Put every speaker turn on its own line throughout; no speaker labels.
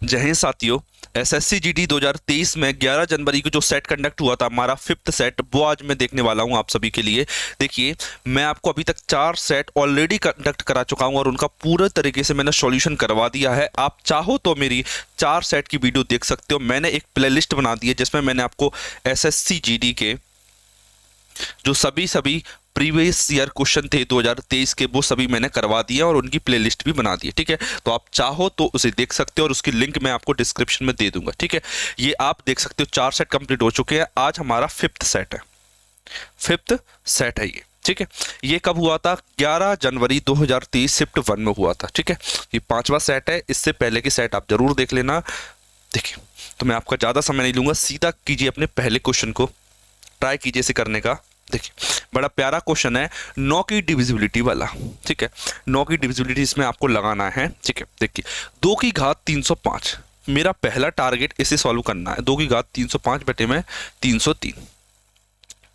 जय हिंद साथियों। SSC GD 2023 में 11 जनवरी को जो सेट कंडक्ट हुआ था, हमारा 5th सेट, वो आज मैं देखने वाला हूं आप सभी के लिए। देखिए, मैं आपको अभी तक 4 सेट ऑलरेडी कंडक्ट करा चुका हूं और उनका पूरे तरीके से मैंने सॉल्यूशन करवा दिया है। आप चाहो तो मेरी 4 सेट की वीडियो देख सकते हो। मैंने एक प्लेलिस्ट बना दी है जिसमें मैंने आपको एसएससी जीडी के जो सभी प्रीवियस ईयर क्वेश्चन थे 2023 के, वो सभी मैंने करवा दिए और उनकी प्लेलिस्ट भी बना दी है। ठीक है, तो आप चाहो तो उसे देख सकते हो और उसकी लिंक मैं आपको डिस्क्रिप्शन में दे दूंगा। ठीक है, ये आप देख सकते हो। 4 सेट कंप्लीट हो चुके हैं। आज हमारा 5th सेट है। 5th सेट है ये। ठीक है, ये कब हुआ था? 11 जनवरी 2023 शिफ्ट 1 में हुआ था। ठीक है, ये 5वां सेट है। इससे पहले के सेट आप जरूर देख लेना। देखिए, तो मैं आपका ज़्यादा समय नहीं लूंगा, सीधा कीजिए अपने पहले क्वेश्चन को, ट्राई कीजिए इसे करने का। देखिए, बड़ा प्यारा क्वेश्चन है, 9 की डिविजिबिलिटी वाला। ठीक है, 9 की डिविजिबिलिटी इसमें आपको लगाना है। ठीक है, देखिए, 2 की घात 305 मेरा पहला टारगेट, इसे सॉल्व करना है। 2 की घात 305 बटे में 303।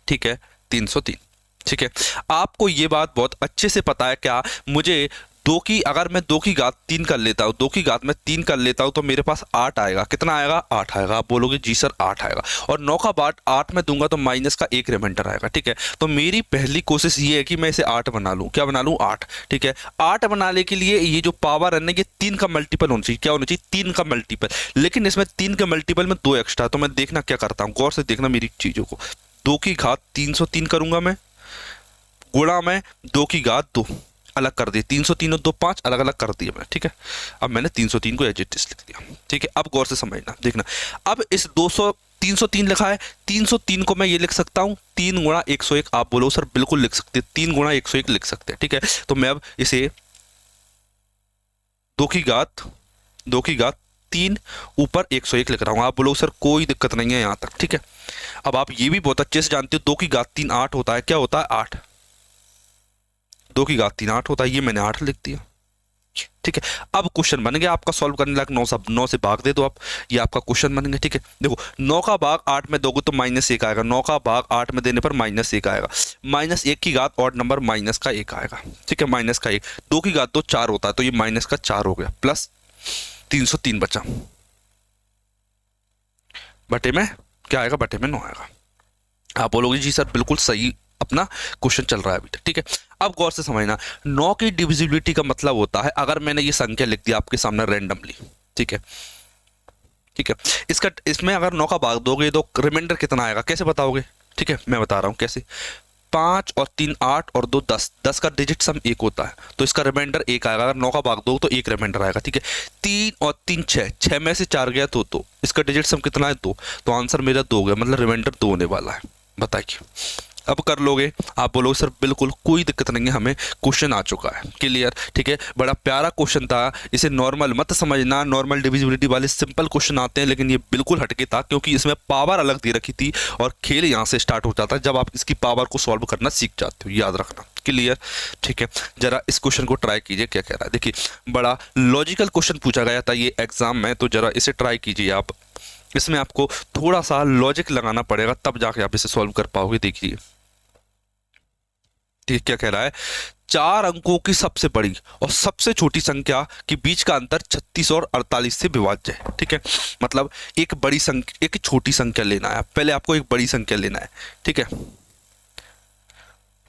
ठीक है, 303। ठीक है, आपको ये बात बहुत अच्छे से पता है क्या? मुझे अगर मैं 2 की घात 3 कर लेता हूँ, 2 की घात में 3 कर लेता हूँ तो मेरे पास 8 आएगा। कितना आएगा? 8 आएगा। आप बोलोगे जी सर 8 आएगा, और 9 का बाट 8 में दूंगा तो माइनस का 1 रिमाइंडर आएगा। ठीक है, तो मेरी पहली कोशिश ये है कि मैं इसे 8 बना लूँ। क्या बना लूँ? 8। ठीक है, 8 बनाने के लिए ये जो पावर है ना, ये 3 का मल्टीपल होना चाहिए। क्या होना चाहिए? 3 का मल्टीपल। लेकिन इसमें 3 के मल्टीपल में 2 एक्स्ट्रा। तो मैं देखना क्या करता हूँ, गौर से देखना मेरी चीज़ों को। 2 की घात 303 करूंगा मैं, गुणा में 2 की घात 2 अलग कर दिए, 303 और 2 5 अलग अलग कर दिए मैं। ठीक है, अब मैंने 303 को एज इट इज लिख दिया। ठीक है, अब गौर से समझना, देखना। अब इस 303 लिखा है, 303 को मैं ये लिख सकता हूँ 3 गुणा 101। आप बोलो सर बिल्कुल लिख सकते, 3 गुणा 101 लिख सकते हैं। ठीक है, तो मैं अब इसे 2 की घात 3 ऊपर 101 लिख रहा हूँ। आप बोलो सर कोई दिक्कत नहीं है यहाँ तक। ठीक है, अब आप ये भी बहुत अच्छे से जानते हो 2 की घात 3 8 होता है। क्या होता है? 8। 2 की घात 3 8 होता है, ये मैंने 8 लिख दिया। ठीक है, अब क्वेश्चन बन गया आपका सॉल्व करने लायक। 9 से भाग दे दो आप, ये आपका क्वेश्चन बन गया। ठीक है, देखो, 9 का भाग 8 में दोगे तो -1 आएगा। 9 का भाग 8 में देने पर -1 आएगा। -1 की घात ऑड नंबर माइनस का 1 आएगा। ठीक है, माइनस का 1। 2 की घात तो 4 होता है, तो ये माइनस का 4 हो गया, प्लस 303 बचा, बटे में क्या आएगा? बटे में 9 आएगा। आप बोलोगे जी सर बिल्कुल सही अपना क्वेश्चन चल रहा है अभी तक। ठीक है, अब गौर से समझना, 9 की डिविजिबिलिटी का मतलब होता है, अगर मैंने ये संख्या लिख दी आपके सामने रैंडमली। ठीक है, ठीक है, इसमें अगर 9 का भाग दोगे तो रिमाइंडर कितना आएगा? कैसे बताओगे? ठीक है, मैं बता रहा हूँ कैसे। 5 और 3 8 और 2 10, 10 का डिजिट सम 1 होता है, तो इसका रिमाइंडर 1 आएगा। अगर 9 का भाग दो तो 1 रिमाइंडर आएगा। ठीक है, 3 और 3 6, 6 में से 4 गया तो 2, इसका डिजिट सम कितना है? 2, तो आंसर मेरा 2 गया, मतलब रिमाइंडर 2 होने वाला है। बताइए, अब कर लोगे? आप बोलोगे सर बिल्कुल कोई दिक्कत नहीं है, हमें क्वेश्चन आ चुका है। क्लियर? ठीक है, बड़ा प्यारा क्वेश्चन था। इसे नॉर्मल मत समझना, नॉर्मल डिविजिबिलिटी वाले सिंपल क्वेश्चन आते हैं, लेकिन ये बिल्कुल हटके था क्योंकि इसमें पावर अलग दे रखी थी और खेल यहाँ से स्टार्ट हो जाता है जब आप इसकी पावर को सॉल्व करना सीख जाते हो। याद रखना। क्लियर? ठीक है, जरा इस क्वेश्चन को ट्राई कीजिए क्या कह रहा है। देखिए, बड़ा लॉजिकल क्वेश्चन पूछा गया था ये एग्जाम में, तो जरा इसे ट्राई कीजिए आप। इसमें आपको थोड़ा सा लॉजिक लगाना पड़ेगा, तब जाके आप इसे सॉल्व कर पाओगे। देखिए, ठीक, क्या कह रहा है? 4 अंकों की सबसे बड़ी और सबसे छोटी संख्या के बीच का अंतर 36 और 48 से विभाज्य है। ठीक है, मतलब एक बड़ी संख्या, एक छोटी संख्या लेना है। पहले आपको एक बड़ी संख्या लेना है। ठीक है,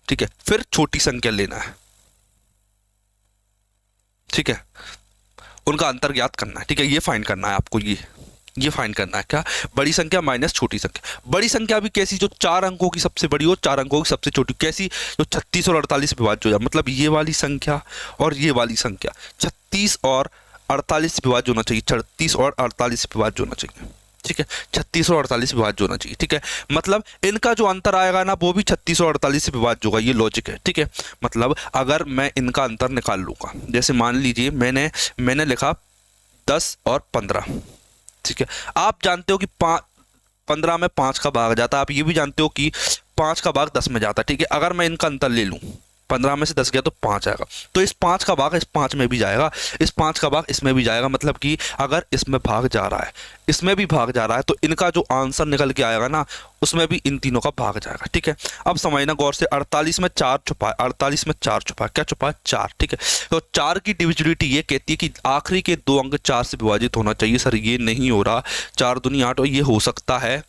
ठीक है, फिर छोटी संख्या लेना है। ठीक है, उनका अंतर ज्ञात करना है। ठीक है, ये फाइंड करना है आपको। ये फाइंड करना है क्या? बड़ी संख्या माइनस छोटी संख्या। बड़ी संख्या भी कैसी? जो 4 अंकों की सबसे बड़ी हो, 4 अंकों की सबसे छोटी। कैसी? जो 36 और 48 विभाज्य हो जाए, मतलब ये वाली संख्या और ये वाली संख्या 36 और 48 विभाज्य होना चाहिए। 36 और 48 विभाज्य होना चाहिए। ठीक है, 36 और 48 विभाज्य होना चाहिए। ठीक है, मतलब इनका जो अंतर आएगा ना, वो भी 36 और 48 से विभाज्य होगा। ये लॉजिक है। ठीक है, मतलब अगर मैं इनका अंतर निकाल लूंगा, जैसे मान लीजिए मैंने लिखा 10 और 15। ठीक है, आप जानते हो कि 15 में 5 का भाग जाता है। आप ये भी जानते हो कि 5 का भाग 10 में जाता है। ठीक है, अगर मैं इनका अंतर ले लूं, 15 में से 10 गया तो 5 आएगा। तो इस 5 का भाग इस 5 में भी जाएगा, इस 5 का भाग इसमें भी जाएगा। मतलब कि अगर इसमें भाग जा रहा है, इसमें भी भाग जा रहा है, तो इनका जो आंसर निकल के आएगा ना, उसमें भी इन तीनों का भाग जाएगा। ठीक है, अब समझना गौर से, 48 में 4 छुपा है, 48 में 4 छुपा है, क्या छुपा है? 4। ठीक है, तो 4 की डिविजिबिलिटी ये कहती है कि आखिरी के 2 अंक 4 से विभाजित होना चाहिए। सर ये नहीं हो रहा, 4 दूनी 8, और ये हो सकता है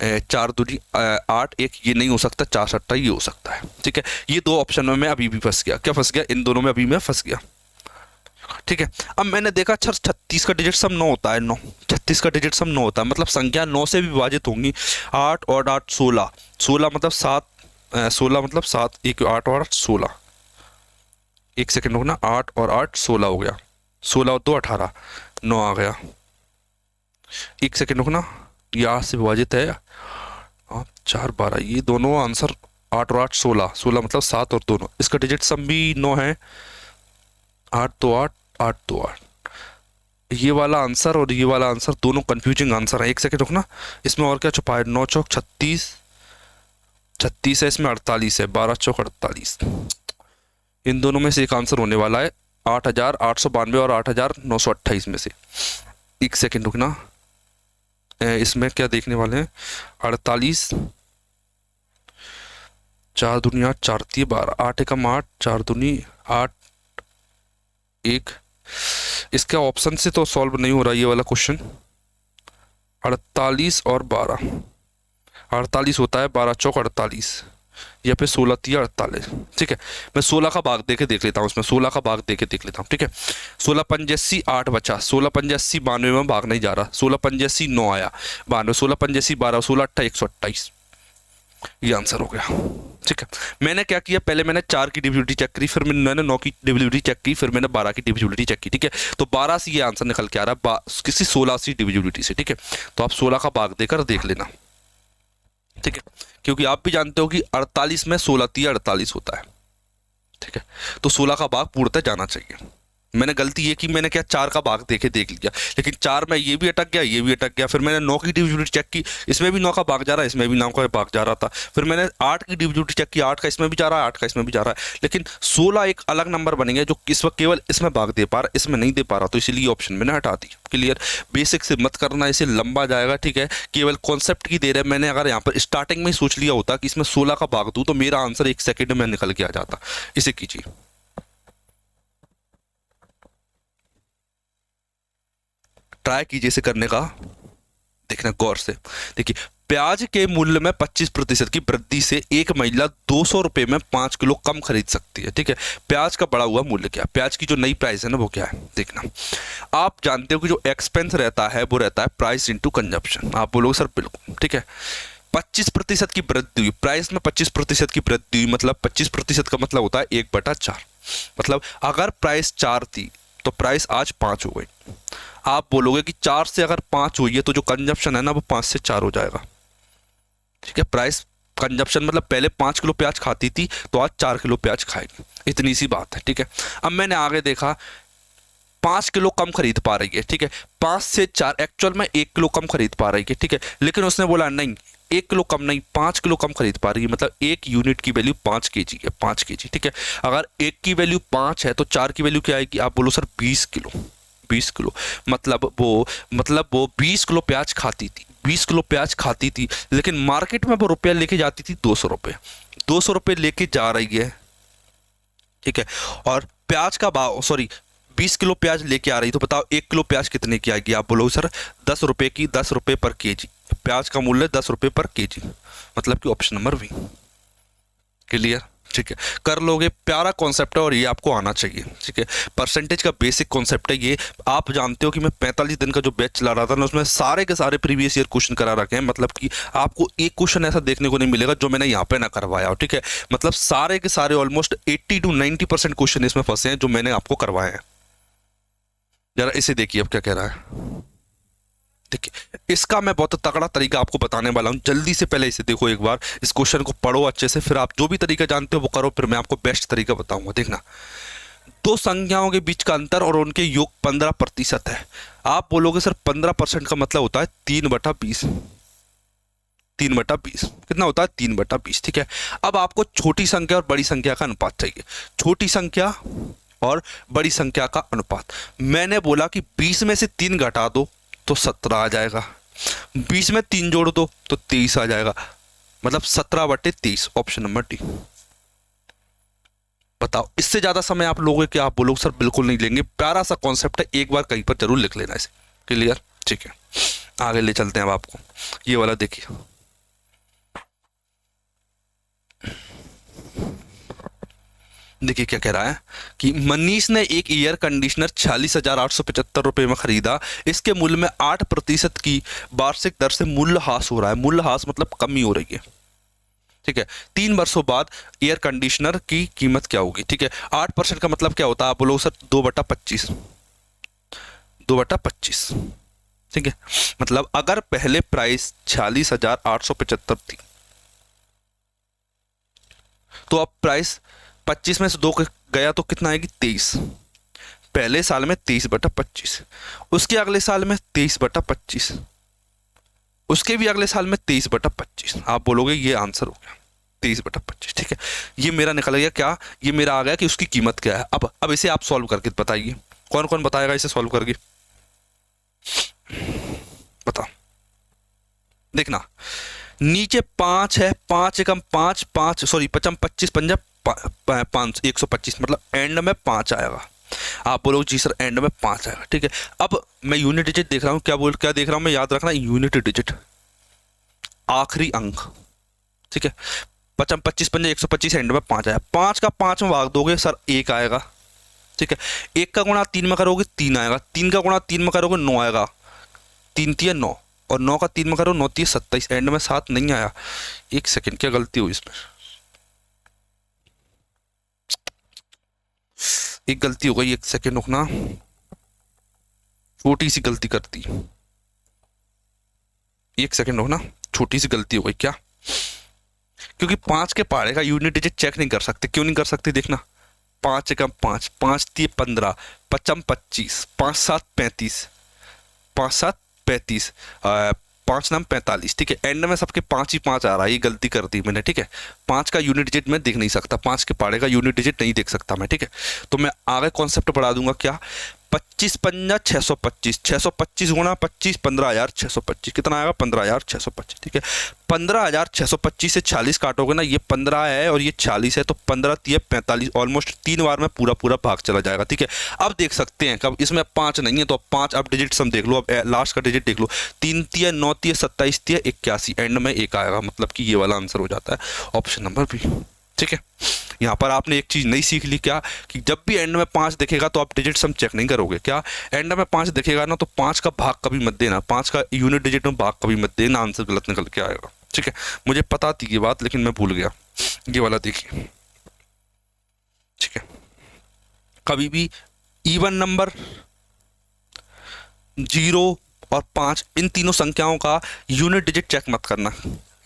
4 दूनी 8, एक ये नहीं हो सकता, 4 सट्टा ये हो सकता है। ठीक है, ये 2 ऑप्शन में मैं अभी भी फंस गया। क्या फंस गया? इन दोनों में अभी मैं फंस गया। ठीक है, अब मैंने देखा अच्छा 36 का डिजिट सम 9 होता है, 9, 36 का डिजिट सम 9 होता है, मतलब संख्या 9 से भी विभाजित होंगी। 8 और 8 16, 16 मतलब 7, 16 मतलब 7, 1 8 और 8 16, एक सेकेंड रुकना, 8 और 8 16 हो गया, 16 और 2 18, 9 आ गया। एक सेकेंड रुकना, ये 8 से विभाजित है, 4 12, ये दोनों आंसर 8 और 8 16, 16 मतलब 7 और दोनों, इसका डिजिट सम भी 9 है, 8 2 8, 8 2 8। ये वाला आंसर और ये वाला आंसर दोनों कंफ्यूजिंग आंसर है। एक सेकेंड रुकना, इसमें और क्या छुपा है? 9 चौक 36, 36 है, इसमें 48 है, 12 चौक 48। इन दोनों में से एक आंसर होने वाला है 8892 और 8928 में से। एक सेकेंड रुकना, इसमें क्या देखने वाले हैं? 48, 4 दूनी 8, 4 3 12, 8 एकम 8, 4 दूनी 8, 1। इसका ऑप्शन से तो सॉल्व नहीं हो रहा ये वाला क्वेश्चन। 48 और 12, 48 होता है, 12 चौक 48, या फिर 16 3 48। ठीक है, मैं 16 का भाग देके देख लेता हूँ, इसमें 16 का भाग देके देख लेता हूँ। ठीक है, 16 पंजे 80, 8 बचा, 16 पंजे 80, 92 में भाग नहीं जा रहा, 16 पंजे 80 9 आया, 92, 16 पंजे 80 12, 16 8 128, ये आंसर हो गया। ठीक है, मैंने क्या किया, पहले मैंने 4 की डिविजिबिलिटी चेक करी, फिर मैंने 9 की डिविजिबिलिटी चेक की, फिर मैंने 12 की डिविजिबिलिटी चेक की। ठीक है, तो 12 से ये आंसर निकल के आ रहा है किसी 16 से डिविजिबिलिटी से। ठीक है, तो आप 16 का भाग देकर देख लेना। ठीक है, क्योंकि आप भी जानते हो कि 48 में 16 3 48 होता है। ठीक है, तो 16 का भाग पूर्णतः जाना चाहिए। मैंने गलती ये की, मैंने क्या 4 का भाग देख लिया, लेकिन 4 में ये भी अटक गया, ये भी अटक गया। फिर मैंने 9 की डिविजिबिलिटी चेक की, इसमें भी 9 का भाग जा रहा है, इसमें भी 9 का भाग जा रहा था। फिर मैंने 8 की डिविजिबिलिटी चेक की, 8 का इसमें भी जा रहा है, 8 का इसमें भी जा रहा है, लेकिन 16 एक अलग नंबर बनेंगे जो इस वक्त केवल इसमें भाग दे पा रहा, इसमें नहीं दे पा रहा, तो इसीलिए ऑप्शन मैंने हटा दी। क्लियर? बेसिक से मत करना, इसे लंबा जाएगा। ठीक है, केवल कॉन्सेप्ट की देर है। मैंने अगर यहाँ पर स्टार्टिंग में ही सोच लिया होता कि इसमें 16 का भाग दूँ तो मेरा आंसर 1 सेकेंड में निकल के आ जाता। इसे कीजिए, ट्राई कीजिए इसे करने का, देखना गौर से। देखिए, प्याज के मूल्य में 25% की वृद्धि से एक महिला 200 रुपए में 5 किलो कम खरीद सकती है। ठीक है, प्याज का बढ़ा हुआ मूल्य क्या है? प्याज की जो नई प्राइस है ना वो क्या है देखना। आप जानते हो कि जो एक्सपेंस रहता है वो रहता है प्राइस इंटू कंजप्शन। आप बोलोगे सर बिल्कुल ठीक है, 25% की वृद्धि हुई, प्राइस में 25% की वृद्धि हुई, मतलब 25% का मतलब होता है 1/4। मतलब अगर प्राइस 4 थी तो प्राइस आज 5 हो गई। आप बोलोगे कि 4 से अगर 5 हुई है तो जो कंजप्शन है ना वो 5 से 4 हो जाएगा। ठीक है, प्राइस कंजप्शन मतलब पहले 5 किलो प्याज खाती थी तो आज 4 किलो प्याज खाएगी, इतनी सी बात है। ठीक है, अब मैंने आगे देखा 5 किलो कम खरीद पा रही है। ठीक है, 5 से 4 एक्चुअल में 1 किलो कम खरीद पा रही है। ठीक है, लेकिन उसने बोला नहीं 1 किलो कम नहीं, 5 किलो कम खरीद पा रही है, मतलब 1 यूनिट की वैल्यू 5 केजी है, 5 केजी। ठीक है, अगर 1 की वैल्यू 5 है तो 4 की वैल्यू क्या आएगी? आप बोलो सर 20 किलो। 20 किलो मतलब वो 20 किलो प्याज खाती थी, 20 किलो प्याज खाती थी, लेकिन मार्केट में वो रुपया लेके जाती थी 200 रुपये, 200 रुपये लेके जा रही है। ठीक है, और प्याज का भाव 20 किलो प्याज लेके आ रही, तो बताओ 1 किलो प्याज कितने की आएगी? आप बोलो सर 10 रुपये की, 10 रुपये पर केजी। प्याज का मूल्य 10 रुपये पर केजी, मतलब कि ऑप्शन नंबर बी। क्लियर? ठीक है, कर लोगे, प्यारा कॉन्सेप्ट है और ये आपको आना चाहिए। ठीक है, परसेंटेज का बेसिक कॉन्सेप्ट है ये। आप जानते हो कि मैं 45 दिन का जो बैच चला रहा था ना उसमें सारे के सारे प्रीवियस ईयर क्वेश्चन करा रखे हैं, मतलब कि आपको एक क्वेश्चन ऐसा देखने को नहीं मिलेगा जो मैंने यहाँ पे ना करवाया हो। ठीक है, मतलब सारे के सारे ऑलमोस्ट 80 to 90% क्वेश्चन इसमें फंसे हैं जो मैंने आपको करवाए हैं। जरा इसे देखिए अब क्या कह रहा है। देखिए, इसका मैं बहुत तगड़ा तरीका आपको बताने वाला हूं, जल्दी से पहले इसे देखो एक बार, इस क्वेश्चन को पढ़ो अच्छे से, फिर आप जो भी तरीका जानते हो वो करो, फिर मैं आपको बेस्ट तरीका बताऊंगा। देखना, दो संख्याओं के बीच का अंतर और उनके योग 15% है। आप बोलोगे सर 15% का मतलब होता है 3/20। 3/20 कितना होता है? 3/20। ठीक है, अब आपको छोटी संख्या और बड़ी संख्या का अनुपात चाहिए। छोटी संख्या और बड़ी संख्या का अनुपात, मैंने बोला कि 20 में से 3 घटा दो तो 17 आ जाएगा, 20 में 3 जोड़ दो तो 23 आ जाएगा, मतलब 17/23, ऑप्शन नंबर डी। बताओ, इससे ज्यादा समय आप लोगोगे क्या? आप बोलोगे सर बिल्कुल नहीं लेंगे, प्यारा सा कॉन्सेप्ट है, एक बार कहीं पर जरूर लिख लेना इसे। क्लियर? ठीक है, आगे ले चलते हैं अब आपको। ये वाला देखिए, देखिए क्या कह रहा है कि मनीष ने एक एयर कंडीशनर 46,875 रुपए में खरीदा। इसके मूल्य में 8% की वार्षिक दर से मूल्यह्रास हो रहा है। मूल्यह्रास मतलब कमी हो रही है। ठीक है, 3 वर्षों बाद एयर कंडीशनर की कीमत क्या होगी? ठीक है, 8% का मतलब क्या होता है? आप बोलो सर 2/25, 2/25। ठीक है, मतलब अगर पहले प्राइस 46,875 थी तो अब प्राइस 25 में से 2 गया तो कितना आएगी? 23। पहले साल में 23/25, उसके अगले साल में 23/25, उसके भी अगले साल में 23/25। आप बोलोगे ये आंसर हो गया 23/25। ठीक है, ये मेरा निकल गया क्या? ये मेरा आ गया कि उसकी कीमत क्या है। अब इसे आप सॉल्व करके बताइए, कौन कौन बताएगा इसे सॉल्व करके? बताओ, देखना नीचे 5 है, 5 एकम 5, 5 सॉरी 55 25 पंजा 5, 125, मतलब एंड में 5 आएगा। आप बोलोगे जी सर एंड में 5 आएगा। ठीक है, अब मैं यूनिट डिजिट देख रहा हूँ, क्या देख रहा हूँ मैं? याद रखना, यूनिट डिजिट, आखिरी अंक। ठीक है, 55 25 पंजा 125, एंड में 5 आया। 5 का 5 में भाग दोगे सर 1 आएगा। ठीक है, 1 का गुणा 3 में करोगे 3 आएगा, 3 का गुणा 3 में करोगे 9 आएगा, 3 3 9, और 9 का 3 में करो 9 3 27, एंड में 7 नहीं आया। एक सेकेंड, क्या गलती हुई इसमें? एक गलती हो गई, एक सेकेंड रुकना, छोटी सी गलती करती, एक सेकेंड रुकना, छोटी सी गलती हो गई। क्या? क्योंकि 5 के पहाड़े का यूनिट डिजिट चेक नहीं कर सकते। क्यों नहीं कर सकते? देखना, 5 एकम 5, 5 3 15, 55 25, 5 7 35, 5 7 35, 5 9 45। ठीक है, एंड में सबके 5 ही 5 आ रहा है, ये गलती कर दी मैंने। ठीक है, 5 का यूनिट डिजिट मैं देख नहीं सकता, 5 के पहाड़े का यूनिट डिजिट नहीं देख सकता मैं। ठीक है, तो मैं आगे कॉन्सेप्ट बढ़ा दूंगा। क्या? 25 पंजा 625, 625 गुणा 25, 15,625, कितना आएगा? 15,625। ठीक है, 15,625 से 40 काटोगे ना, ये 15 है और ये 40 है, तो 15 3 45, ऑलमोस्ट 3 बार में पूरा पूरा भाग चला जाएगा। ठीक है, अब देख सकते हैं कब इसमें 5 नहीं है तो अब 5, अब डिजिट सम देख लो, अब लास्ट का डिजिट देख लो, 3 3 9 3 27 3 81, एंड में 1 आएगा, मतलब कि ये वाला आंसर हो जाता है ऑप्शन नंबर बी। ठीक है, यहाँ पर आपने एक चीज नई सीख ली, क्या? कि जब भी एंड में 5 दिखेगा तो आप डिजिट सम चेक नहीं करोगे। क्या? एंड में 5 दिखेगा ना तो 5 का भाग कभी मत देना, 5 का यूनिट डिजिट में भाग कभी मत देना, आंसर गलत निकल के आएगा। ठीक है, मुझे पता थी ये बात लेकिन मैं भूल गया। ये वाला देखिए, ठीक है, कभी भी इवन नंबर 0 और 5 इन तीनों संख्याओं का यूनिट डिजिट चेक मत करना।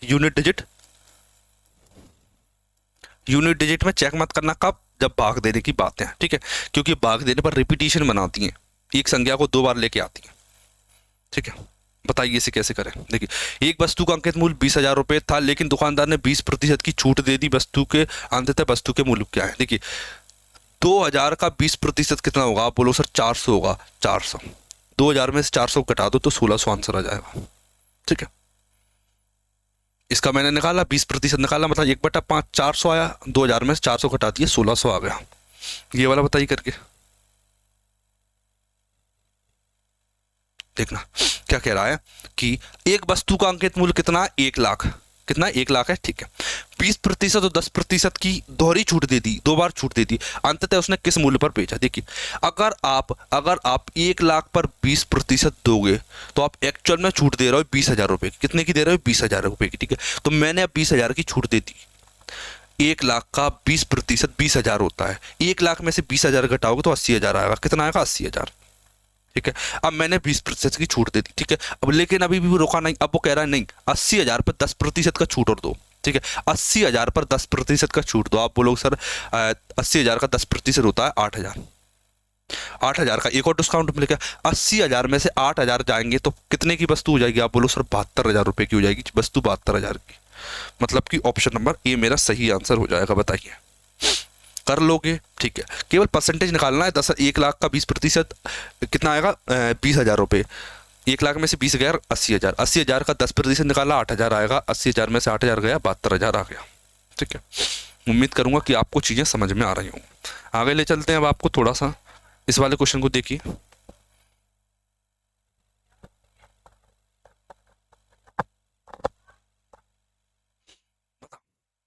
यूनिट डिजिट में चेक मत करना। कब? जब भाग देने की बात है। ठीक है, क्योंकि भाग देने पर रिपीटिशन बनाती हैं, एक संख्या को 2 बार लेके आती हैं। ठीक है, बताइए इसे कैसे करें? देखिए, एक वस्तु का अंकित मूल्य 20,000 रुपये था, लेकिन दुकानदार ने 20% की छूट दे दी। वस्तु के अंततः वस्तु के मूल्य क्या है? देखिए, 2,000 का 20% कितना होगा? आप बोलो सर 400 होगा। 400, 2,000 में से 400 घटा दो तो 1,600 आंसर आ जाएगा। ठीक है, इसका मैंने निकाला 20% निकाला, मतलब 1/5, 400 आया, 2,000 में से 400 घटा दिए 1,600 आ गया। ये वाला बताइए करके, देखना क्या कह रहा है कि एक वस्तु का अंकित मूल्य कितना? 1 लाख। कितना? 1 लाख है। ठीक है, 20% और 10% की दोहरी छूट दे दी, 2 बार छूट दे दी, अंततः उसने किस मूल्य पर बेचा? देखिए, अगर आप 1 लाख पर 20% दोगे तो आप एक्चुअल में छूट दे रहे हो 20,000 रुपये की। कितने की दे रहे हो? 20,000 रुपये की। ठीक है, तो मैंने अब 20,000 की छूट दे दी। 1 लाख का 20% 20,000 होता है, 1 लाख में से 20,000 घटाओगे तो 80,000 आएगा। कितना आएगा? 80,000। ठीक है, अब मैंने 20% की छूट दे दी। ठीक है, अब लेकिन अभी भी रुका नहीं, अब वो कह रहा है नहीं, 80,000 पर 10% का छूट और दो। ठीक है, 80,000 पर 10% का छूट दो। आप बोलोगे सर 80,000 का 10% होता है 8,000। 8,000 का एक और डिस्काउंट मिलेगा। 80,000 में से 8,000 जाएंगे तो कितने की वस्तु हो जाएगी? आप बोलो सर 72,000 रुपये की हो जाएगी वस्तु, 72,000 की। मतलब कि ऑप्शन नंबर ए मेरा सही आंसर हो जाएगा। बताइए, कर लोगे? ठीक है, केवल परसेंटेज निकालना है। 1 लाख का 20% कितना आएगा? 20,000 रुपये। 1 लाख में से 20,000 80,000, 80,000 का 10% निकाला 8,000 आएगा। 80,000 में से 8,000 गया, 72,000 आ गया। ठीक है, उम्मीद करूंगा कि आपको चीज़ें समझ में आ रही हों। आगे ले चलते हैं अब आपको थोड़ा सा, इस वाले क्वेश्चन को देखिए।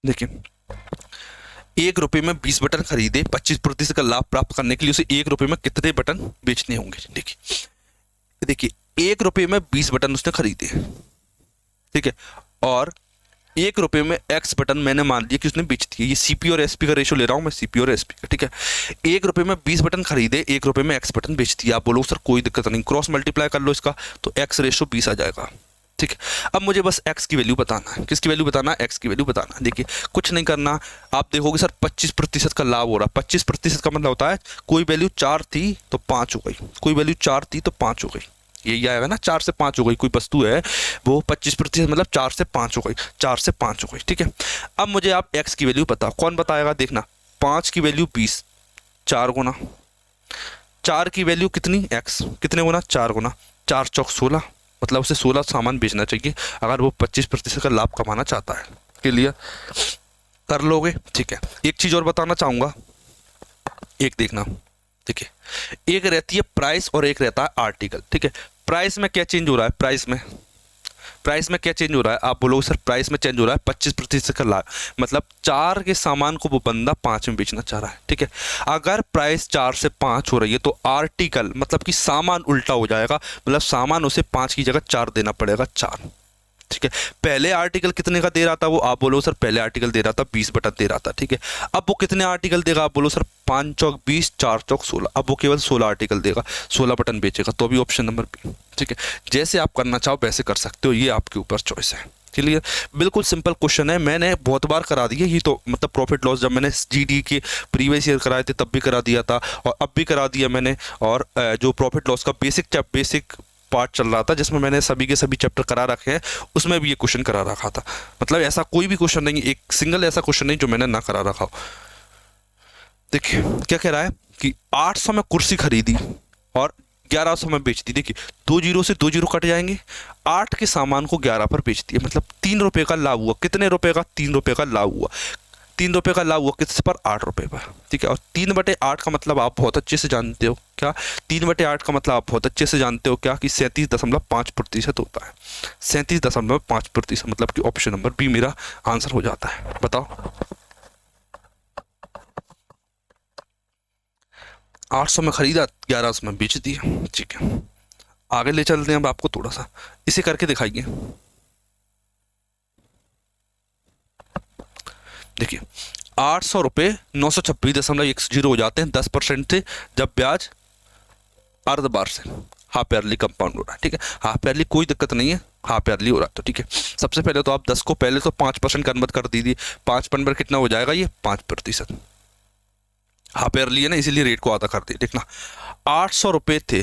देखिए, 1 रुपये में 20 बटन खरीदे, 25% का लाभ प्राप्त करने के लिए उसे 1 रुपये में कितने बटन बेचने होंगे? देखिए 1 रुपये में 20 बटन उसने खरीदे, ठीक है, और 1 रुपये में एक्स बटन मैंने मान लिया कि उसने बेच दिए। ये सीपी और एसपी का रेशो ले रहा हूं मैं, सीपी और एसपी का। ठीक है, 1 रुपये में 20 बटन खरीदे, 1 रुपये में एक्स बटन बेच दिया। आप बोलो सर कोई दिक्कत नहीं, क्रॉस मल्टीप्लाई कर लो इसका, तो एक्स रेशो 20 आ जाएगा। ठीक है, अब मुझे बस एक्स की वैल्यू बताना है। किसकी वैल्यू बताना है? एक्स की वैल्यू बताना है। देखिए कुछ नहीं करना, आप देखोगे सर 25% का लाभ हो रहा है। 25% का मतलब होता है कोई वैल्यू 4 थी तो 5 हो गई, कोई वैल्यू 4 थी तो 5 हो गई। यही आएगा ना, 4 से 5 हो गई। कोई वस्तु है वो 25% मतलब 4 से 5 हो गई, 4 से 5 हो गई। ठीक है, अब मुझे आप एक्स की वैल्यू बताओ। कौन बताएगा? देखना, 5 की वैल्यू 20, 4 गुना 4 की वैल्यू कितनी? एक्स, कितने गुना? 4 गुना 4 चौक 16, मतलब उसे 16 सामान बेचना चाहिए अगर वो 25% का लाभ कमाना चाहता है। क्लियर? कर लोगे? ठीक है, एक चीज और बताना चाहूंगा, एक देखना। ठीक है, एक रहती है प्राइस और एक रहता है आर्टिकल। ठीक है, प्राइस में क्या चेंज हो रहा है? प्राइस में क्या चेंज हो रहा है? आप बोलोगे सर प्राइस में चेंज हो रहा है 25% का लाभ, मतलब 4 के सामान को वो बंदा 5 में बेचना चाह रहा है। ठीक है, अगर प्राइस 4 से 5 हो रही है तो आर्टिकल मतलब कि सामान उल्टा हो जाएगा, मतलब सामान उसे 5 की जगह 4 देना पड़ेगा, 4। ठीक है, पहले आर्टिकल कितने का दे रहा था वो? आप बोलो सर पहले आर्टिकल दे रहा था 20 बटन दे रहा था। ठीक है, अब वो कितने आर्टिकल देगा? आप बोलो सर 5 चौक 20, 4 चौक 16, अब वो केवल 16 आर्टिकल देगा, 16 बटन बेचेगा, तो भी ऑप्शन नंबर बी। ठीक है, जैसे आप करना चाहो वैसे कर सकते हो, ये आपके ऊपर चॉइस है। क्लियर? बिल्कुल सिंपल क्वेश्चन है, मैंने बहुत बार करा दिया ये तो, मतलब प्रॉफिट लॉस जब मैंने जीडी के प्रीवियस ईयर कराए थे तब भी करा दिया था और अब भी करा दिया मैंने। और जो प्रॉफिट लॉस का बेसिक पार्ट चल रहा था जिसमें मैंने सभी के सभी चैप्टर करा रखे हैं, उसमें भी ये क्वेश्चन करा रखा था। मतलब ऐसा कोई भी क्वेश्चन नहीं, एक सिंगल ऐसा क्वेश्चन नहीं जो मैंने ना करा रखा हो। देखिए क्या कह रहा है कि 800 में कुर्सी खरीदी और 1100 में बेच दी। देखिए 2 जीरो से 2 जीरो कट जाएंगे, 8 के सामान को 11 पर बेच दिया, मतलब 3 रुपये का लाभ हुआ। कितने रुपए का? 3 रुपये का लाभ हुआ। 3 रुपये का लाभ हुआ किस पर? 8 रुपये पर। ठीक है, और 3/8 का मतलब आप बहुत अच्छे से जानते हो क्या? 3/8 का मतलब आप बहुत अच्छे से जानते हो क्या? कि 37.5% होता है। 37.5% मतलब कि ऑप्शन नंबर बी मेरा आंसर हो जाता है। बताओ, 800 में खरीदा, 1100 में बेच दिया। ठीक है, आगे ले चलते हैं अब आपको थोड़ा सा, इसे करके दिखाइए। देखिए 800 रुपये 926.10 हो जाते हैं 10% से, जब ब्याज अर्ध बार से हाफ ईयरली कंपाउंड हो रहा है। ठीक है, हाफ ईयरली कोई दिक्कत नहीं है, हाफ ईयरली हो रहा है तो ठीक है। सबसे पहले तो आप 10 को पहले तो 5% कन्वर्ट कर दीजिए, 5% पर कितना हो जाएगा? ये 5%। हाफ ईयरली है ना, इसीलिए रेट को आधा कर दिए। देखना 800 रुपये थे,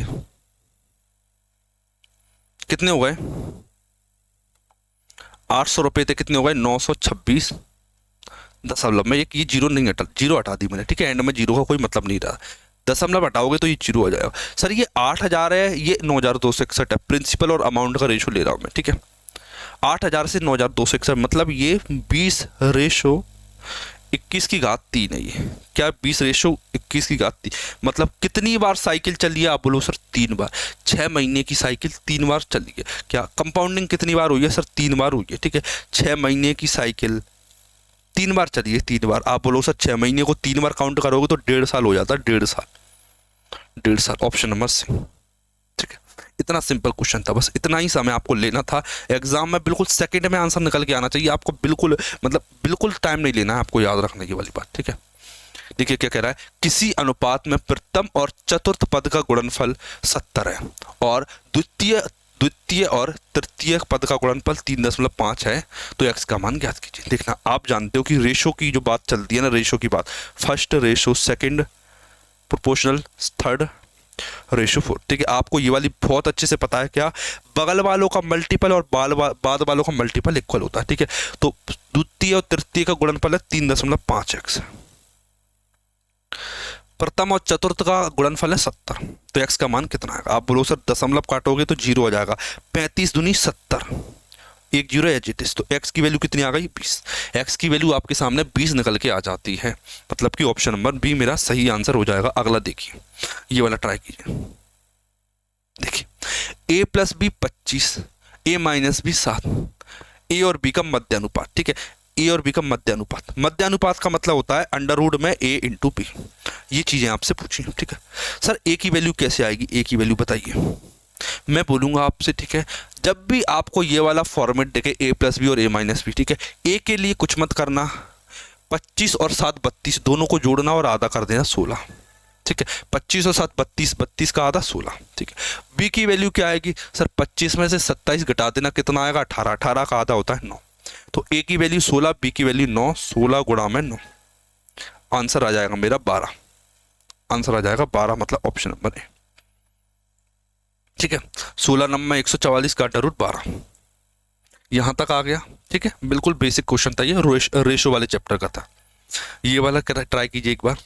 कितने हो गए? 800 रुपये थे, कितने हो गए? 926 में। ये जीरो नहीं हटा, जीरो हटा दी मैंने। ठीक है, एंड में जीरो का कोई मतलब नहीं रहा, दशमलव हटाओगे तो ये जीरो आ जाएगा। सर ये 8,000 है, ये 9,261 है, प्रिंसिपल और अमाउंट का रेशो ले रहा हूँ मैं। ठीक है, 8,000 से 9,261 मतलब ये 20/21 है। ये क्या? 20/21 मतलब कितनी बार साइकिल चली है? आप बोलो सर 3 बार। 6 महीने की साइकिल 3 बार चली है। क्या कंपाउंडिंग कितनी बार हुई है? सर 3 बार हुई है। ठीक है, 6 महीने की साइकिल 3 बार चली है, 3 बार। आप बोलो सर 6 महीने को 3 बार काउंट करोगे तो 1.5 साल हो जाता है, 1.5 साल, 1.5 साल। Option number C. ठीक है, इतना सिंपल क्वेश्चन था, बस इतना ही समय आपको लेना था। एग्जाम में बिल्कुल सेकंड में आंसर निकल के आना चाहिए आपको, बिल्कुल मतलब बिल्कुल टाइम नहीं लेना है आपको याद रखने की वाली बात। ठीक है, देखिए क्या कह रहा है, किसी अनुपात में प्रथम और चतुर्थ पद का गुणनफल 70 है और द्वितीय और तृतीय पद का गुणनफल 3.5 है, तो एक्स का मान ज्ञात कीजिए। देखना आप जानते हो कि रेशो की जो बात चलती है ना, रेशो की बात, first ratio second proportional third ratio 4। ठीक है, आपको ये वाली बहुत अच्छे से पता है क्या, बगल वालों का मल्टीपल और बाद वालों का मल्टीपल इक्वल होता है। ठीक है, तो द्वितीय और तृतीय का गुणनफल है 3.5x, प्रथम और चतुर्थ का गुणनफल है 70, तो x का मान कितना है? आप बोलो सर दशमलव काटोगे तो 0 हो जाएगा, 35 दूनी 70, एक जीरो एज इट इज, तो x की वैल्यू कितनी आ गई 20। x की वैल्यू आपके सामने 20 निकल के आ जाती है, मतलब कि ऑप्शन नंबर बी मेरा सही आंसर हो जाएगा। अगला देखिए, ये वाला ट्राई कीजिए। देखिए a+b 25, a- b 7, a और b का मध्य अनुपात। ठीक है, a और b का मध्य अनुपात, मध्य अनुपात का मतलब होता है अंडर रूट में a इंटू b। ये चीजें आपसे पूछी। ठीक है सर, a की वैल्यू कैसे आएगी, a की वैल्यू बताइए। मैं बोलूंगा आपसे, ठीक है, जब भी आपको ये वाला फॉर्मेट देखे a+b और a-b, ठीक है, a के लिए कुछ मत करना, 25 और 7 32 दोनों को जोड़ना और आधा कर देना 16। ठीक है, 25 और 7 32, 32 का आधा 16। ठीक है, b की वैल्यू क्या आएगी सर, 25 में से 27 घटा देना, कितना आएगा 18, 18 का आधा होता है 9, तो a की वैल्यू 16, b की वैल्यू 9, 16 गुणा में 9, आंसर आ जाएगा मेरा 12, आंसर आ जाएगा 12, मतलब ऑप्शन नंबर ए। ठीक है, 16 नंबर 144 का अंडर रूट 12, यहां तक आ गया। ठीक है, बिल्कुल बेसिक क्वेश्चन था ये, रेशो वाले चैप्टर का था। ये वाला ट्राई कीजिए एक बार।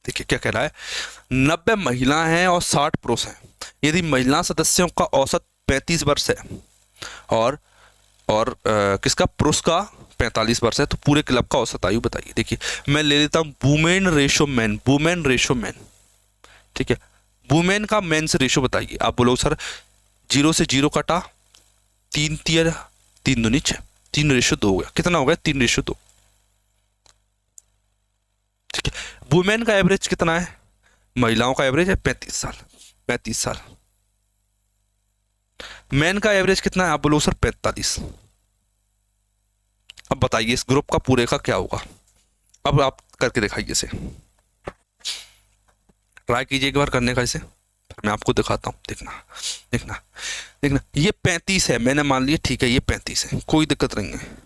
देखिए क्या कह रहा है, 90 महिला हैं और 60 पुरुष हैं, यदि महिला सदस्यों का औसत 35 वर्ष है और किसका, पुरुष का 45 वर्ष है, तो पूरे क्लब का औसत आयु बताइए। देखिए मैं ले लेता हूं women ratio man, women ratio man. ठीक है, वुमेन का मेन से रेशो बताइए। आप बोलो सर 0 से 0 कटा, 3 तिया 3 दूनी 6, 3 रेशो 2 हो गया, कितना हो गया 3 रेशो 2। ठीक है, वुमेन का एवरेज कितना है, महिलाओं का एवरेज है 35 साल, 35 साल। मैन का एवरेज कितना है, आप बोलो सर 45। अब बताइए इस ग्रुप का पूरे का क्या होगा, अब आप करके दिखाइए इसे, ट्राई कीजिए एक बार करने का इसे, फिर मैं आपको दिखाता हूँ। देखना देखना देखना, ये 35 है, मैंने मान लिया, ठीक है ये 35 है, कोई दिक्कत नहीं है।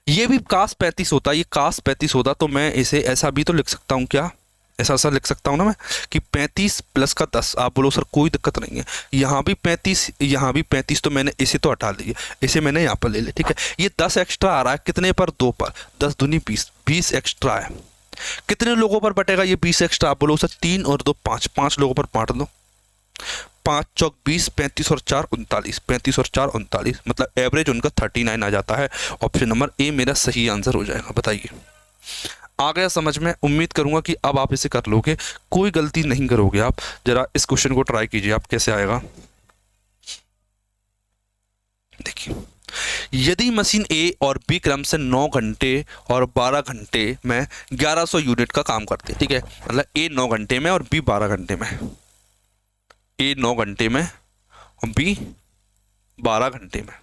ये भी कास 35 होता, ये कास 35 होता तो मैं इसे ऐसा भी तो लिख सकता हूँ, क्या ऐसा लिख सकता हूँ ना मैं, कि 35 प्लस का 10। आप बोलो सर कोई दिक्कत नहीं है, यहाँ भी 35 यहाँ भी 35, तो मैंने इसे तो हटा लिया, इसे मैंने यहाँ पर ले लिया। ठीक है, ये 10 एक्स्ट्रा आ रहा है, कितने पर, 2 पर, 10 दूनी 20, 20 एक्स्ट्रा है, कितने लोगों पर बटेगा ये 20 एक्स्ट्रा, आप बोलो सर 3 और 2 5, 5 लोगों पर बांट दो, 5 चौक 20, 35 और 4 39, 35 और 4 39, मतलब एवरेज उनका 39 आ जाता है। ऑप्शन नंबर ए मेरा सही आंसर हो जाएगा। बताइए आ गया समझ में, उम्मीद करूंगा कि अब आप इसे कर लोगे, कोई गलती नहीं करोगे आप। जरा इस क्वेश्चन को ट्राई कीजिए आप, कैसे आएगा देखिए। यदि मशीन ए और बी क्रम से 9 घंटे और 12 घंटे में 1100 यूनिट का काम करती है, ठीक है, मतलब ए 9 घंटे में और बी 12 घंटे में, ए 9 घंटे में और बी 12 घंटे में,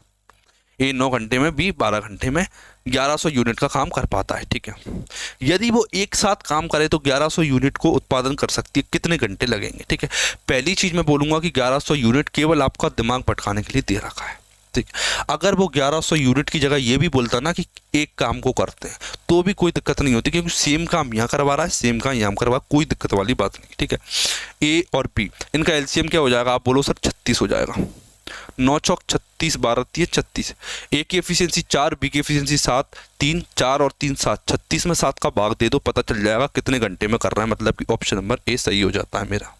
ए 9 घंटे में बी 12 घंटे में 1100 यूनिट का काम कर पाता है। ठीक है, यदि वो एक साथ काम करे तो 1100 यूनिट को उत्पादन कर सकती है, कितने घंटे लगेंगे। ठीक है, पहली चीज मैं बोलूंगा कि 1100 यूनिट केवल आपका दिमाग भटकाने के लिए दे रखा है। ठीक, अगर वो 1100 यूनिट की जगह ये भी बोलता ना कि एक काम को करते हैं, तो भी कोई दिक्कत नहीं होती, क्योंकि सेम काम यहाँ करवा रहा है, सेम काम यहाँ करवा, कोई दिक्कत वाली बात नहीं। ठीक है, ए और बी इनका एलसीएम क्या हो जाएगा, आप बोलो सर 36 हो जाएगा, 9 चौक 36, 12 3 36, ए की एफिशिएंसी 4, बी की एफिशिएंसी 7, 3 4 और 3 7, 36 में 7 का भाग दे दो, पता चल जाएगा कितने घंटे में कर रहा है, मतलब कि ऑप्शन नंबर ए सही हो जाता है मेरा।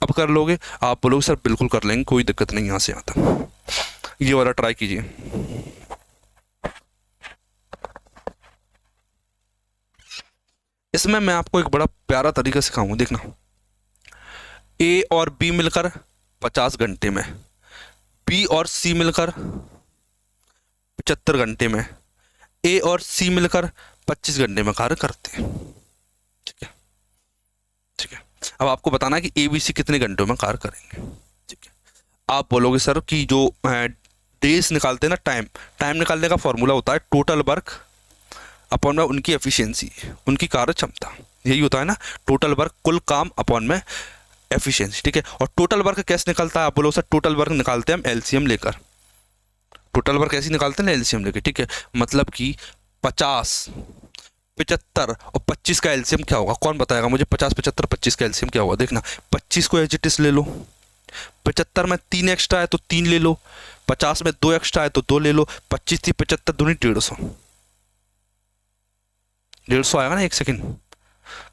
अब कर लोगे, आप बोलोगे सर बिल्कुल कर लेंगे, कोई दिक्कत नहीं यहाँ से आता। ये वाला ट्राई कीजिए। इसमें मैं आपको एक बड़ा प्यारा तरीका सिखाऊंगा, देखना। ए और बी मिलकर 50 घंटे में, बी और सी मिलकर 75 घंटे में, ए और सी मिलकर 25 घंटे में कार्य करते हैं। ठीक है, ठीक है, अब आपको बताना है कि ए बी सी कितने घंटों में कार्य करेंगे। ठीक है, आप बोलोगे सर कि जो डेज निकालते हैं ना, टाइम निकालने का फॉर्मूला होता है टोटल वर्क अपॉन में उनकी एफिशिएंसी, उनकी कार्य क्षमता, यही होता है ना, टोटल वर्क कुल काम अपॉन में एफिशिएंसी। ठीक है, और टोटल वर्क कैसे निकलता है, आप बोलो सर टोटल वर्क निकालते हैं हम एलसीएम लेकर, टोटल वर्क ऐसे निकालते हैं ना एलसीएम लेकर। ठीक है, मतलब कि 50 75 और 25 का एलसीएम क्या होगा, कौन बताएगा मुझे? 50, 75, 25 का एलसीएम क्या होगा? देखना, 25 को एज इट इज ले लो, 75 में 3 एक्स्ट्रा है तो 3 ले लो, 50 में 2 एक्स्ट्रा है तो 2 ले लो, 25 थी 75 दूनी 150, 150 आएगा ना। एक सेकेंड,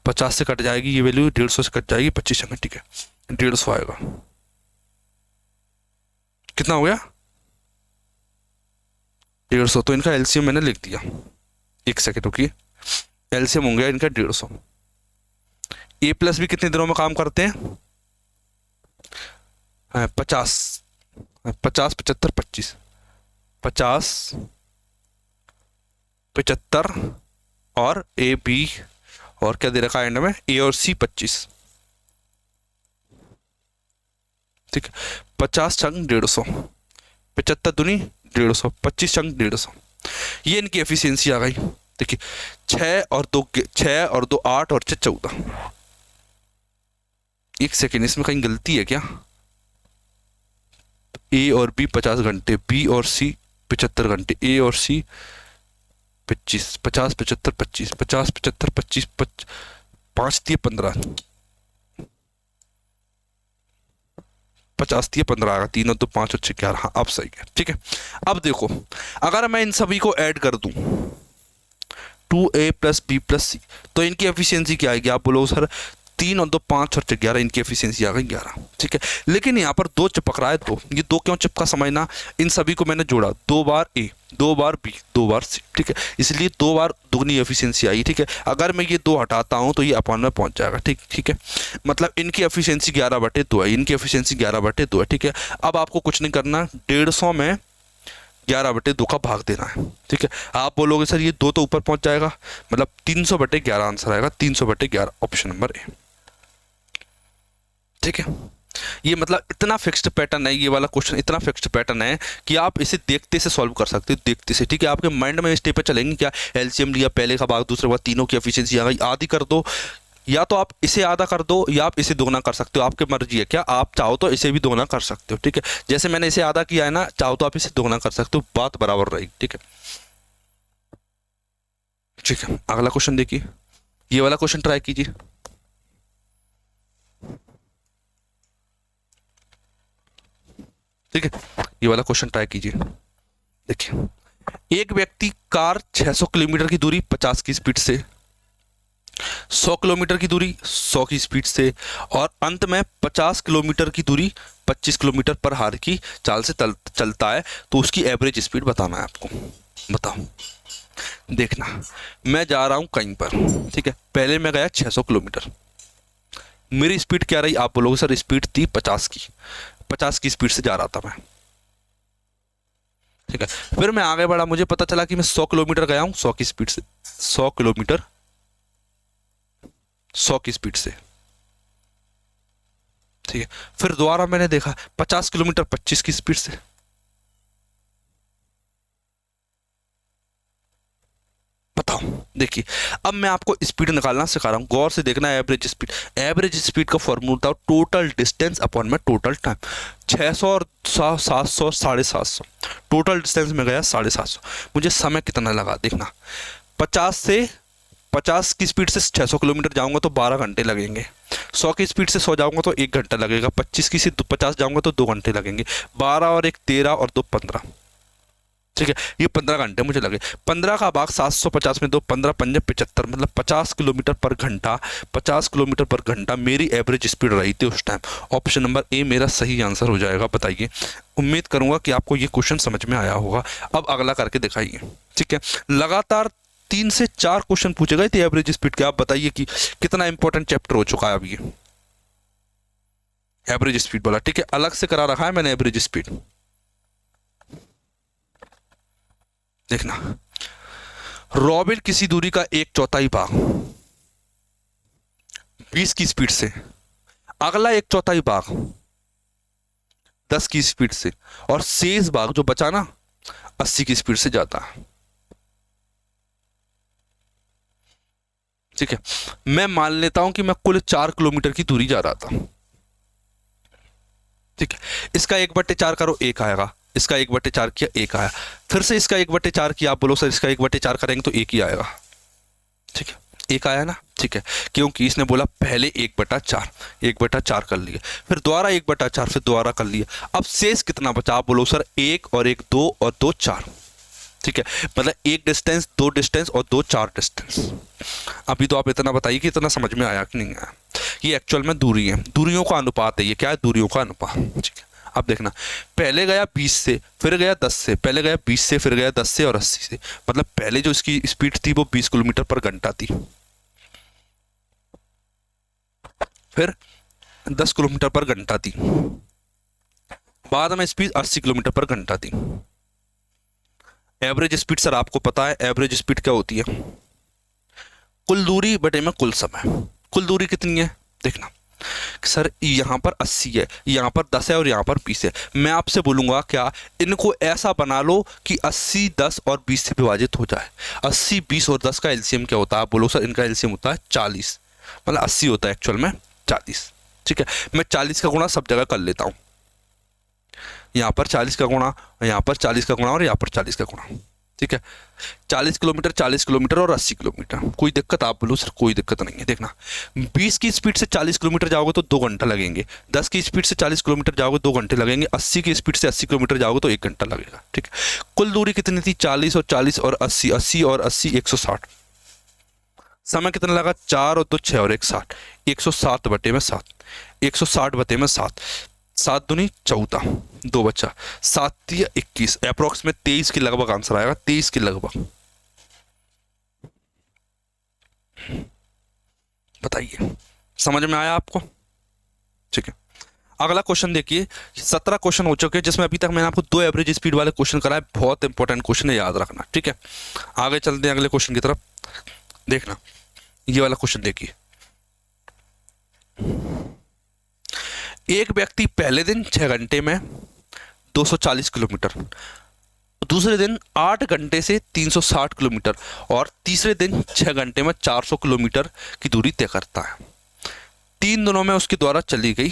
50 से कट जाएगी ये वैल्यू, 150 से कट जाएगी 25 सेकंड, ठीक है 150 आएगा। कितना हो गया? 150। तो इनका एलसीएम मैंने लिख दिया, एक सेकेंड रुकिए, एलसीएम हो गया इनका 150। ए प्लस भी कितने दिनों में काम करते हैं? 50, 50, 75, 25, 50, 75 और ए बी और क्या दे रखा है एंड में? ए और सी 25, ठीक है। 50 छंग 150, 75 दूनी 150, 25 छंग 150, ये इनकी एफिशिएंसी आ गई। देखिए 6 और 2 8 और 6 14। एक सेकेंड, इसमें कहीं गलती है क्या? ए और बी 50 घंटे, बी और सी 75 घंटे, ए और सी 25, 50, 75, 25, 50, 75, 25, 5 दिए 15, 50 दिए 15 आएगा, 3 और 2 5 और 6 11। हाँ अब सही है, ठीक है। अब देखो, अगर मैं इन सभी को ऐड कर दूं 2a प्लस बी प्लस सी, तो इनकी एफिशिएंसी क्या आएगी? आप बोलो सर 3 और 2 5 और 6 11, इनकी एफिशिएंसी आ गई 11, ठीक है। लेकिन यहाँ पर 2 चिपक रहा है, 2, ये 2 क्यों चिपका समझना। इन सभी को मैंने जोड़ा, 2 बार ए, 2 बार बी, 2 बार सी, ठीक है, इसलिए 2 बार दुगनी एफिशिएंसी आई, ठीक है। अगर मैं ये 2 हटाता हूँ तो ये अपॉन में पहुंच जाएगा, ठीक है। मतलब इनकी एफिशिएंसी 11/2 है, इनकी एफिशिएंसी 11/2 है, ठीक है। अब आपको कुछ नहीं करना, 150 में 11/2 का भाग देना है, ठीक है। आप बोलोगे सर ये 2 तो ऊपर पहुंच जाएगा, मतलब 300/11 आंसर आएगा, 300/11 ऑप्शन नंबर ए, ठीक है। ये मतलब इतना फिक्स्ड पैटर्न है, ये वाला क्वेश्चन इतना फिक्स्ड पैटर्न है कि आप इसे देखते से सॉल्व कर सकते हो, देखते से, ठीक है। आपके माइंड में स्टेप पे चलेंगे, क्या एलसीएम लिया, पहले का भाग, दूसरे भाग, तीनों की एफिशिएंसी आ गई, आधी कर दो, या तो आप इसे आधा कर दो या आप इसे दोगुना कर सकते हो, आपकी मर्जी है। क्या आप चाहो तो इसे भी दोगुना कर सकते हो, ठीक है। जैसे मैंने इसे आधा किया है ना, चाहो तो आप इसे दोगुना कर सकते हो, बात बराबर रहेगी, ठीक है। ठीक है, अगला क्वेश्चन देखिए, ये वाला क्वेश्चन ट्राई कीजिए। ठीक है, ये वाला क्वेश्चन ट्राई कीजिए। देखिए, एक व्यक्ति कार 600 किलोमीटर की दूरी 50 की स्पीड से, 100 किलोमीटर की दूरी 100 की स्पीड से और अंत में 50 किलोमीटर की दूरी 25 किलोमीटर पर हार की चाल से चलता है, तो उसकी एवरेज स्पीड बताना है आपको। बताओ, देखना, मैं जा रहा हूं कहीं पर, ठीक है। पहले मैं गया 600 किलोमीटर, मेरी स्पीड क्या रही? आप बोलोगे सर स्पीड थी 50 की, 50 की स्पीड से जा रहा था मैं, ठीक है। फिर मैं आगे बढ़ा, मुझे पता चला कि मैं 100 किलोमीटर गया हूं 100 की स्पीड से, 100 किलोमीटर 100 की स्पीड से, ठीक है। फिर दोबारा मैंने देखा 50 किलोमीटर 25 की स्पीड से, बताओ। देखिए, अब मैं आपको स्पीड निकालना सिखा रहा हूं, गौर से देखना। एवरेज स्पीड, एवरेज स्पीड का फॉर्मूला था टोटल डिस्टेंस अपॉन में टोटल टाइम। 600 और 700 750, टोटल डिस्टेंस में गया 750, मुझे समय कितना लगा? देखना, 50 की स्पीड से 600 किलोमीटर जाऊंगा तो 12 घंटे लगेंगे, 100 की स्पीड से 100 जाऊंगा तो 1 घंटा लगेगा, 25 की से 50 जाऊंगा तो 2 घंटे लगेंगे, 12 और 1 13 और 2 15, ठीक है। ये 15 घंटे मुझे लगे। 15 का भाग 750 में 2, 15 पंजे 75, मतलब 50 किलोमीटर पर घंटा, 50 किलोमीटर पर घंटा मेरी एवरेज स्पीड रही थी उस टाइम। ऑप्शन नंबर ए मेरा सही आंसर हो जाएगा। बताइए, उम्मीद करूंगा कि आपको ये क्वेश्चन समझ में आया होगा। अब अगला करके दिखाइए, ठीक है। लगातार 3 से 4 क्वेश्चन पूछे गए थे एवरेज स्पीड के। आप बताइए कि कितना इंपॉर्टेंट चैप्टर हो चुका है अब ये एवरेज स्पीड वाला, ठीक है। अलग से करा रखा है मैंने एवरेज स्पीड। देखना, रॉबिन किसी दूरी का 1/4 भाग 20 की स्पीड से, अगला 1/4 भाग 10 की स्पीड से और शेष भाग जो बचा ना 80 की स्पीड से जाता है, ठीक है। मैं मान लेता हूं कि मैं कुल 4 किलोमीटर की दूरी जा रहा था, ठीक है। इसका 1/4 करो, 1 आएगा, इसका 1/4 किया 1 आया, फिर से इसका 1/4 किया, आप बोलो सर इसका 1/4 करेंगे तो 1 ही आएगा, ठीक है, एक आया ना, ठीक है, क्योंकि इसने बोला पहले 1/4, 1/4 कर लिया, फिर दोबारा 1/4, फिर दोबारा कर लिया। अब शेष कितना बचा? आप बोलो सर 1 और 1 2 और 2 4, ठीक है, मतलब 1 डिस्टेंस, 2 डिस्टेंस और 2 4 डिस्टेंस। अभी तो आप इतना बताइए कि इतना समझ में आया कि नहीं आया। ये एक्चुअल में दूरी है, दूरियों का अनुपात है ये। क्या है? दूरियों का अनुपात, ठीक है। अब देखना, पहले गया 20 से, फिर गया 10 से, पहले गया 20 से, फिर गया 10 से और 80 से, मतलब पहले जो इसकी स्पीड थी वो 20 किलोमीटर पर घंटा थी, फिर 10 किलोमीटर पर घंटा थी, बाद में स्पीड 80 किलोमीटर पर घंटा थी। एवरेज स्पीड सर आपको पता है, एवरेज स्पीड क्या होती है? कुल दूरी बटे में कुल समय। कुल दूरी कितनी है? देखना सर, यहाँ पर 80 है, यहाँ पर 10 है और यहाँ पर 20 है। मैं आपसे बोलूँगा क्या, इनको ऐसा बना लो कि 80 10 और 20 से विभाजित हो जाए। 80 20 और 10 का एलसीएम क्या होता है? आप बोलो सर इनका एलसीएम होता है 40, मतलब 80 होता है एक्चुअल में 40, ठीक है। मैं 40 का गुणा सब जगह कर लेता हूँ, यहाँ पर 40 का गुणा, यहाँ पर 40 का गुणा और यहाँ पर 40 का गुणा, ठीक है। 40 किलोमीटर, 40 किलोमीटर और 80 किलोमीटर, कोई दिक्कत? आप बोलो सर कोई दिक्कत नहीं है। देखना, 20 की स्पीड से 40 किलोमीटर जाओगे तो 2 घंटा लगेंगे, 10 की स्पीड से 40 किलोमीटर जाओगे 2 घंटे लगेंगे, 80 की स्पीड से 80 किलोमीटर जाओगे तो 1 घंटा लगेगा, ठीक है। कुल दूरी कितनी थी? 40 और 40 और 80, 80 और 80 160। समय कितना लगा? 4 और 2 6 और 1 60, 160 बटे में 7, 160 बटे में 7, 7 दूनी 14, 2 बचा, 7 3 21, अप्रोक्स में 23 के लगभग आंसर आएगा, 23 के लगभग। बताइए समझ में आया आपको? ठीक है, अगला क्वेश्चन देखिए। 17 क्वेश्चन हो चुके हैं जिसमें अभी तक मैंने आपको 2 एवरेज स्पीड वाले क्वेश्चन कराए। बहुत इंपॉर्टेंट क्वेश्चन है, याद रखना, ठीक है। आगे चलते हैं अगले क्वेश्चन की तरफ। देखना, ये वाला क्वेश्चन देखिए। एक व्यक्ति पहले दिन 6 घंटे में 240 किलोमीटर, दूसरे दिन 8 घंटे से 360 किलोमीटर और तीसरे दिन 6 घंटे में 400 किलोमीटर की दूरी तय करता है। 3 दिनों में उसके द्वारा चली गई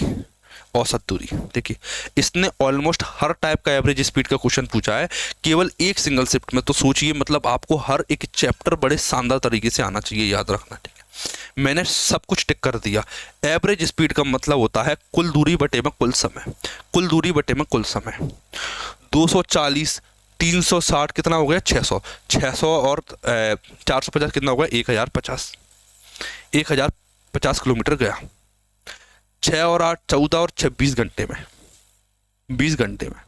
औसत दूरी। देखिए, इसने ऑलमोस्ट हर टाइप का एवरेज स्पीड का क्वेश्चन पूछा है केवल एक सिंगल शिफ्ट में। तो सोचिए, मतलब आपको हर एक चैप्टर बड़े शानदार तरीके से आना चाहिए, याद रखना, ठीक है। मैंने सब कुछ टिक कर दिया। एवरेज स्पीड का मतलब होता है कुल दूरी बटे में कुल समय, कुल दूरी बटे में कुल समय। 240 360 कितना हो गया? 600, 600 और 450 कितना हो गया? 1050, 1050 किलोमीटर गया। 6 और 8 14 और 26 घंटे में, 20 घंटे में।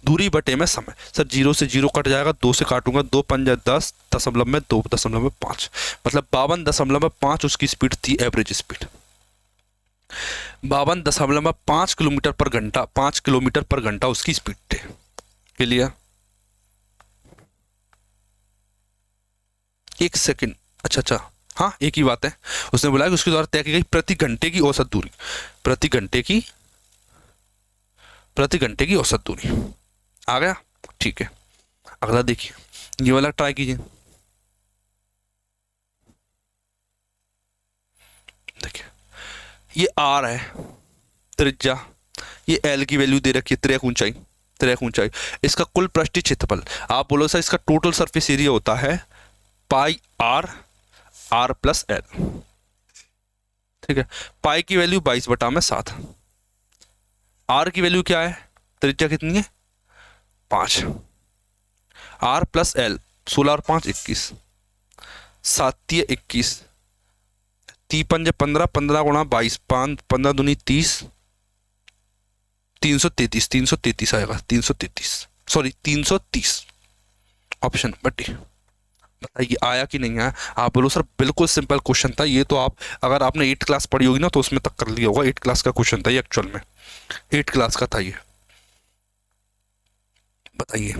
दूरी बटे में समय, सर 0 से 0 कट जाएगा, 2 से काटूंगा, 2 पंजा 10 दशमलव में 2.5, मतलब 52.5 उसकी स्पीड थी, एवरेज स्पीड 52.5 किलोमीटर पर घंटा, 5 किलोमीटर पर घंटा उसकी स्पीड थी। क्लियर? एक सेकंड, अच्छा, हाँ एक ही बात है। उसने बोला कि उसके द्वारा तय की गई प्रति घंटे की औसत दूरी, प्रति घंटे की औसत दूरी आ गया, ठीक है। अगला देखिए, ये वाला ट्राई कीजिए। देखिए, ये आर है त्रिज्या, ये एल की वैल्यू दे रखी है, त्रिक ऊंचाई, इसका कुल पृष्ठीय क्षेत्रफल। आप बोलो सर इसका टोटल सरफेस एरिया होता है पाई आर प्लस एल, ठीक है। पाई की वैल्यू 22/7, आर की वैल्यू क्या है? त्रिज्या कितनी है? 5, आर प्लस एल 16 और 5 21, 7 21, 3 15, 15 गुणा 22, 5 15 दूनी 30, 333 आएगा, 330 ऑप्शन बटी। बताइए आया कि नहीं आया? आप बोलो सर बिल्कुल सिंपल क्वेश्चन था ये, तो आप अगर आपने 8th क्लास पढ़ी होगी ना तो उसमें तक कर लिया होगा। 8th क्लास का क्वेश्चन था ये, एक्चुअल में 8th क्लास का था ये। बताइए,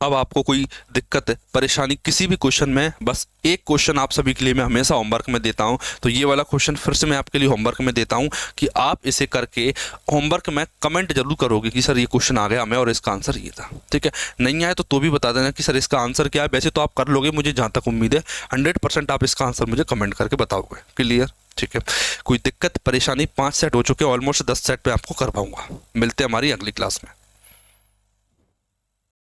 अब आपको कोई दिक्कत परेशानी किसी भी क्वेश्चन में? बस एक क्वेश्चन आप सभी के लिए मैं हमेशा होमवर्क में देता हूं, तो ये वाला क्वेश्चन फिर से मैं आपके लिए होमवर्क में देता हूं कि आप इसे करके होमवर्क में कमेंट जरूर करोगे कि सर ये क्वेश्चन आ गया हमें और इसका आंसर ये था, ठीक है। नहीं आए तो भी बता देना कि सर इसका आंसर क्या है। वैसे तो आप कर लोगे, मुझे जहाँ तक उम्मीद है 100% आप इसका आंसर मुझे कमेंट करके बताओगे। क्लियर? ठीक है, कोई दिक्कत परेशानी? 5 सेट हो चुके, ऑलमोस्ट 10 सेट पे आपको करवाऊंगा। मिलते हैं हमारी अगली क्लास में।